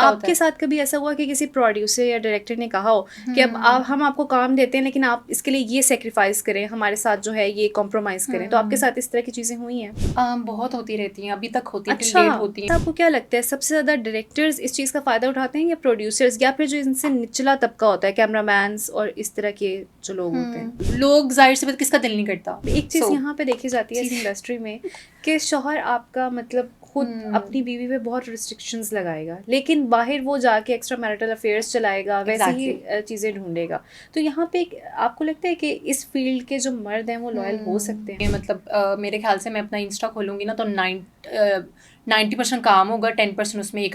आपके साथ कभी ऐसा हुआ कि किसी प्रोड्यूसर या डायरेक्टर ने कहा हो कि अब हम आपको काम देते हैं लेकिन आप इसके लिए ये सेक्रीफाइस करें, हमारे साथ जो है ये कॉम्प्रोमाइज़ करें, तो आपके साथ इस तरह की चीज़ें हुई हैं? बहुत होती रहती हैं, अभी तक होती हैं, अच्छा, लेट होती हैं। तो आपको क्या लगता है सबसे ज़्यादा डायरेक्टर्स इस चीज़ का फ़ायदा उठाते हैं या प्रोड्यूसर्स, या फिर जो इनसे निचला तबका होता है, कैमरामैन्स और इस तरह के जो लोग होते हैं? लोग जाहिर सी बात, किसका दिल नहीं करता। एक चीज़ So, यहाँ पे देखी जाती है इस इंडस्ट्री में कि शौहर आपका मतलब खुद अपनी बीवी पे बहुत रिस्ट्रिक्शंस लगाएगा, लेकिन बाहर वो जाके एक्स्ट्रा मैरिटल अफेयर्स चलाएगा, वैसे ही चीज़ें ढूंढेगा। तो यहाँ पे आपको लगता है कि इस फील्ड के जो मर्द हैं वो लॉयल हो सकते हैं? मतलब मेरे ख्याल से मैं अपना इंस्टा खोलूंगी ना तो 90% काम होगा, 10% उसमें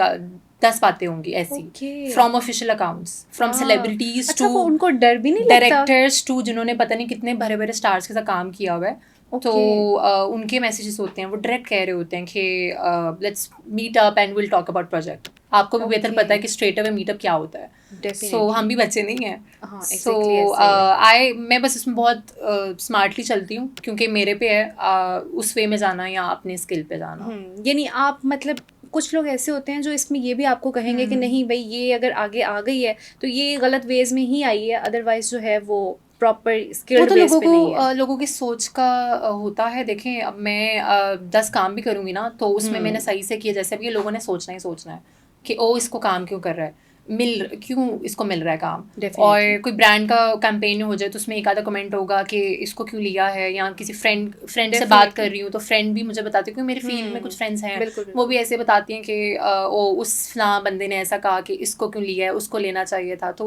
10 बातें होंगी ऐसी, Okay. From official accounts, from celebrities अच्छा, टू वो उनको डर भी नहीं लगता? डायरेक्टर्स टू जिन्होंने पता नहीं कितने भरे भरे स्टार्स के साथ काम किया हुआ है। तो उनके मैसेजेस होते हैं, वो डायरेक्ट कह रहे होते हैं कि let's meet up and will talk about project. आपको भी बेहतर पता है कि स्ट्रेट अवे मीटअप क्या होता है। सो हम भी बच्चे नहीं हैं। सो मैं बस इसमें बहुत स्मार्टली चलती हूँ, क्योंकि मेरे पे है उस वे में जाना या अपने स्किल पे जाना। यानी आप मतलब कुछ लोग ऐसे होते हैं जो इसमें ये भी आपको कहेंगे कि नहीं भाई, ये अगर आगे आ गई है तो ये गलत वेज में ही आई है, अदरवाइज जो है वो प्रॉपर स्किल्ड बेस पे नहीं है। लोगों की सोच का होता है। देखें, अब मैं 10 काम भी करूँगी ना तो उसमें मैंने सही से किया, जैसे अब ये लोगों ने सोचना ही सोचना है कि ओ इसको काम क्यों कर रहा है, क्यों इसको मिल रहा है काम। और कोई ब्रांड का कैंपेन हो जाए तो उसमें एक आधा कमेंट होगा कि इसको क्यों लिया है, या किसी फ्रेंड से बात कर रही हूँ तो फ्रेंड भी मुझे बताती है, क्योंकि मेरे फील्ड में कुछ फ्रेंड्स हैं वो भी ऐसे बताती हैं कि ओ उस फलां बंदे ने ऐसा कहा कि इसको क्यों लिया है, उसको लेना चाहिए था। तो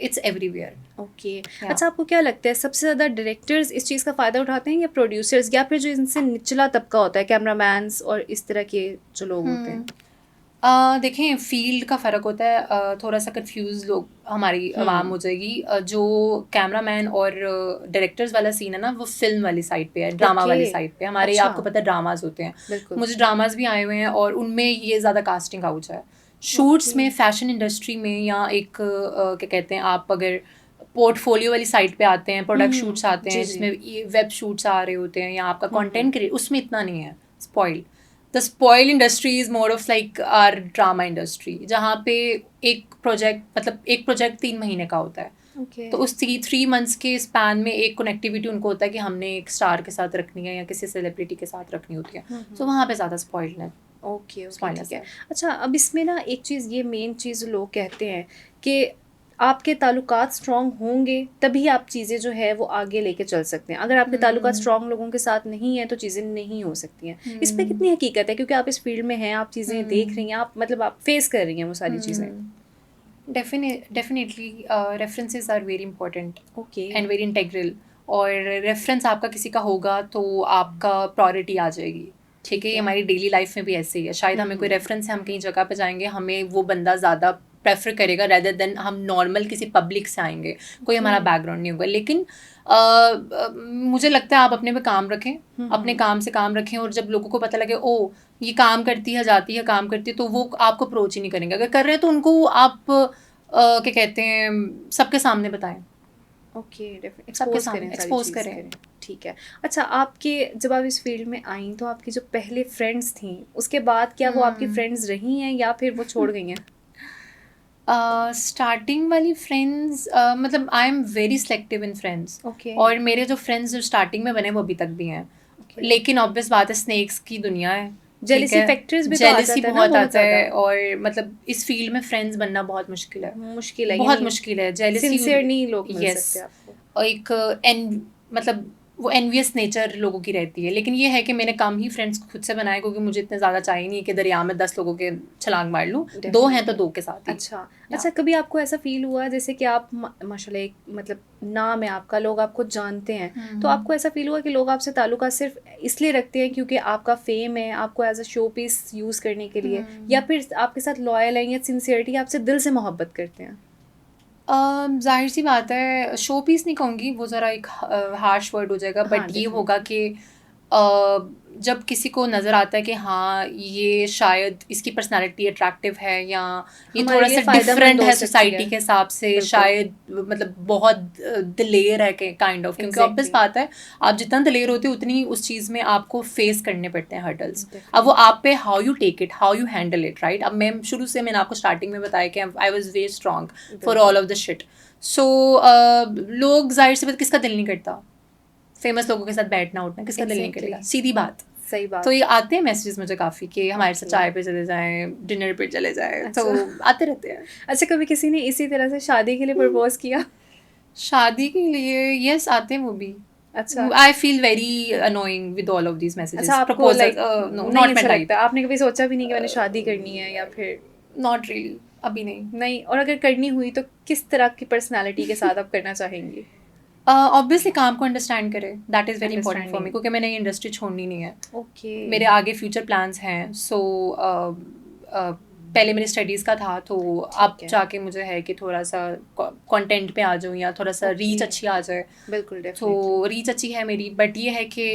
इट्स एवरीवेयर। ओके। अच्छा, आपको क्या लगता है सबसे ज़्यादा डायरेक्टर्स इस चीज़ का फ़ायदा उठाते हैं या प्रोड्यूसर्स, या फिर जो इनसे निचला तबका होता है, कैमरामैन्स और इस तरह के जो लोग होते हैं? देखें, फील्ड का फ़र्क होता है। थोड़ा सा कंफ्यूज लोग हमारी आवाम हो जाएगी। जो कैमरामैन और डायरेक्टर्स वाला सीन है ना, वो फिल्म वाली साइड पे है, ड्रामा वाली साइड पे। हमारे आपको पता है ड्रामाज होते हैं, मुझे ड्रामाज भी आए हुए हैं और उनमें ये ज़्यादा कास्टिंग काउच है। शूट्स में, फैशन इंडस्ट्री में, या एक क्या कहते हैं, आप अगर पोर्टफोलियो वाली साइड पे आते हैं, प्रोडक्ट शूट्स आते हैं जिसमें वेब शूट्स आ रहे होते हैं, या आपका कंटेंट क्रिएट, उसमें इतना नहीं है spoil. The spoil industry is more of like our drama industry, जहाँ पे एक प्रोजेक्ट 3 महीने का होता है। तो उस 3 मंथ्स के स्पैन में एक कनेक्टिविटी उनको होता है कि हमने एक स्टार के साथ रखनी है या किसी सेलिब्रिटी के साथ रखनी होती है। तो वहाँ पे ज़्यादा स्पॉइल है। ओके, ठीक है। अच्छा, अब इसमें ना एक चीज़, ये मेन चीज़ लोग कहते हैं कि आपके ताल्लुकात स्ट्रॉन्ग होंगे तभी आप चीज़ें जो है वो आगे लेके चल सकते हैं। अगर आपके ताल्लुकात स्ट्रॉन्ग लोगों के साथ नहीं है तो चीज़ें नहीं हो सकती हैं। इस पे कितनी हकीकत है, क्योंकि आप इस फील्ड में हैं, आप चीज़ें देख रही हैं, आप मतलब आप फेस कर रही हैं वो सारी चीज़ें? Definitely references are very important okay. And very integral. और रेफरेंस आपका किसी का होगा तो आपका प्रायोरिटी आ जाएगी। ठीक है, ये हमारी डेली लाइफ में भी ऐसे ही है। शायद हमें कोई रेफरेंस है, हम कहीं जगह पे जाएंगे, हमें वो बंदा ज़्यादा प्रेफर करेगा रेदर देन हम नॉर्मल किसी पब्लिक से आएंगे, कोई हमारा बैकग्राउंड नहीं होगा। लेकिन मुझे लगता है आप अपने पे काम रखें, अपने काम से काम रखें, और जब लोगों को पता लगे ओ ये काम करती है, जाती है, काम करती है, तो वो आपको अप्रोच ही नहीं करेंगे। अगर कर रहे हैं तो उनको आप क्या कहते हैं, सबके सामने बताएं। ओके, एक्सपोज करें। ठीक है। अच्छा, आपके जब आप इस फील्ड में आई तो आपकी जो पहले फ्रेंड्स थी उसके बाद क्या वो आपकी फ्रेंड्स रही हैं या फिर वो छोड़ गई हैं? स्टार्टिंग वाली फ्रेंड्स, मतलब I am very selective in friends. और मेरे जो फ्रेंड्स जो स्टार्टिंग में बने वो अभी तक भी हैं। लेकिन ऑब्वियस बात है, स्नेक्स की दुनिया है, जेलसी फैक्टर्स भी जेलसी बहुत आता है। और मतलब इस फील्ड में फ्रेंड्स बनना बहुत मुश्किल है, बहुत मुश्किल है। जेलसी, सिंसियर नहीं लोग मिल सकते आपको। और एक मतलब वो एनवियस नेचर लोगों की रहती है। लेकिन ये है कि मैंने कम ही फ्रेंड्स खुद से बनाए, क्योंकि मुझे इतने ज़्यादा चाहिए नहीं कि दरिया में 10 लोगों के छलांग मार लूँ। 2 हैं तो 2 के साथ ही। अच्छा, कभी आपको ऐसा फील हुआ जैसे कि आप माशाल्लाह एक मतलब नाम है आपका, लोग आपको जानते हैं, तो आपको ऐसा फील हुआ कि लोग आपसे ताल्लुकात सिर्फ इसलिए रखते हैं क्योंकि आपका फेम है, आपको as a showpiece use करने के लिए, या फिर आपके साथ लॉयल है या सिंसियरिटी, आपसे दिल से मोहब्बत करते हैं? जाहिर सी बात है, शो पीस नहीं कहूँगी, वो ज़रा एक हार्श वर्ड हो जाएगा, बट ये होगा कि जब किसी को नज़र आता है कि हाँ ये शायद इसकी पर्सनालिटी अट्रैक्टिव है या ये हमारे थोड़ा लिए सा फायदेमंद डिफरेंट हो है सकती सोसाइटी है। के हिसाब से, बिल्कुल। शायद मतलब बहुत दिलेर है कि काइंड ऑफ, क्योंकि ऑब्वियस Exactly. बात है आप जितना दिलेर होते हो उतनी उस चीज़ में आपको फेस करने पड़ते हैं हर्डल्स। Definitely. अब वो आप पे how you take it, how you handle it, right. अब मैं शुरू से मैंने आपको स्टार्टिंग में बताया कि I was very strong for all of the shit. So लोग जाहिर सी बात किसका दिल नहीं करता फेमस लोगों के साथ बैठना उठना, किसका दिल नहीं Exactly. करेगा, सीधी बात। सही बात। तो ये आते हैं मैसेजेस मुझे काफ़ी कि हमारे साथ Okay. चाय पे चले जाएं, डिनर पे चले जाएं, तो अच्छा। आते रहते हैं। अच्छा, कभी किसी ने इसी तरह से शादी के लिए प्रपोज किया? शादी के लिए यस आते हैं वो भी। अच्छा। I feel very annoying with all of these messages. अच्छा, आपको प्रपोजल लाइक नो, नहीं नॉट माई अच्छा टाइप, लगता? आपने कभी सोचा भी नहीं कि मैंने शादी करनी है, या फिर नॉट रियली, अभी नहीं। नहीं? और अगर करनी हुई तो किस तरह की पर्सनालिटी के साथ आप करना चाहेंगी? ऑब्वियसली काम को अंडरस्टैंड करें, that is very important for me, Understanding. क्योंकि मैंने ये इंडस्ट्री छोड़नी नहीं है। ओके। मेरे आगे फ्यूचर प्लान्स हैं। सो पहले मेरी स्टडीज़ का था, तो अब है। जाके मुझे है कि थोड़ा सा कंटेंट पे आ जाऊँ या थोड़ा सा Okay. रीच अच्छी आ जाए। बिल्कुल, तो डेफिनेटली। रीच अच्छी है मेरी, बट ये है कि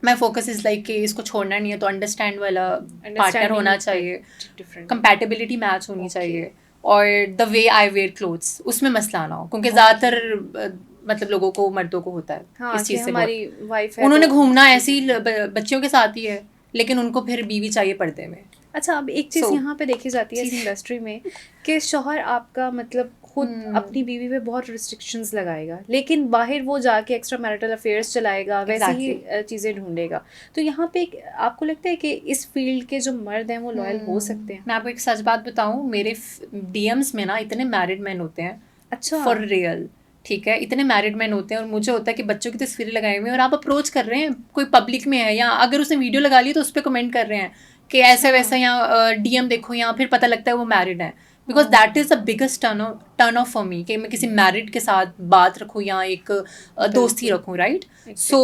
मैं फोकस इज़ लाइक कि इसको छोड़ना नहीं है, तो अंडरस्टैंड वाला पार्टनर होना चाहिए, डिफरेंट। कंपैटिबिलिटी मैच होनी Okay. चाहिए, और the way I wear clothes उसमें मसला ना हो, क्योंकि Okay. ज़्यादातर मतलब लोगों को, मर्दों को होता है हाँ, इस कि चीज़ से हमारी बहुत। वाइफ है उन्होंने तो घूमना ऐसे ही बच्चियों के साथ ही है, लेकिन उनको फिर बीवी चाहिए पर्दे में। अच्छा, अब एक चीज़ So, यहाँ पे देखी जाती है इस सीधी- इंडस्ट्री में कि शौहर आपका मतलब खुद अपनी बीवी पे बहुत रिस्ट्रिक्शंस लगाएगा, लेकिन बाहर वो जाके एक्स्ट्रा मैरिटल अफेयर्स चलाएगा, वैसे ही चीज़ें ढूंढेगा। तो यहाँ पे आपको लगता है कि इस फील्ड के जो मर्द हैं वो लॉयल हो सकते हैं? मैं आपको एक सच बात बताऊं, मेरे डीएम्स में ना इतने मैरिड मैन होते हैं, अच्छा। फॉर रियल, ठीक है, इतने मैरिड मैन होते हैं, और मुझे होता है कि बच्चों की तस्वीरें लगाई हुई हैं और आप अप्रोच कर रहे हैं, कोई पब्लिक में है या अगर उसने वीडियो लगा ली तो उस पर कमेंट कर रहे हैं कि ऐसा वैसा, या डीएम देखो, या फिर पता लगता है वो मैरिड है। Because that is the biggest turn off for me कि मैं किसी मैरिड के साथ बात रखूँ या एक दोस्ती रखूँ, right. So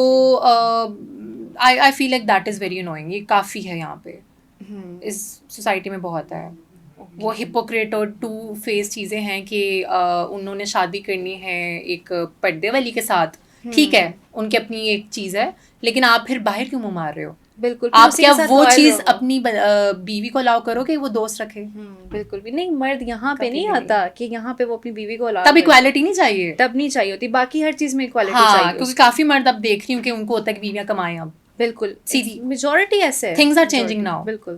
I feel like that is very annoying. ये काफ़ी है यहाँ पे, इस सोसाइटी में बहुत है। वो हिपोक्रेट और टू फेस चीज़ें हैं कि उन्होंने शादी करनी है एक पर्दे वाली के साथ, ठीक है, उनकी अपनी एक चीज़ है, लेकिन आप फिर बाहर क्यों मुँह मार रहे हो? बिल्कुल। आप क्या वो चीज़ अपनी बीवी को अलाउ करो कि वो दोस्त रखे? बिल्कुल भी नहीं। मर्द यहाँ पे कभी नहीं भी आता कि यहाँ पे वो अपनी बीवी को अलाउ तब करे। इक्वालिटी नहीं चाहिए, तब नहीं चाहिए होती, बाकी हर चीज़ में इक्वालिटी हाँ, चाहिए क्योंकि उसको। काफ़ी मर्द अब देख रही हूँ कि उनको होता है कि बीवियाँ कमाएं अब। बिल्कुल, सीधी मेजॉरिटी ऐसे है। Things are changing majority, now. बिल्कुल।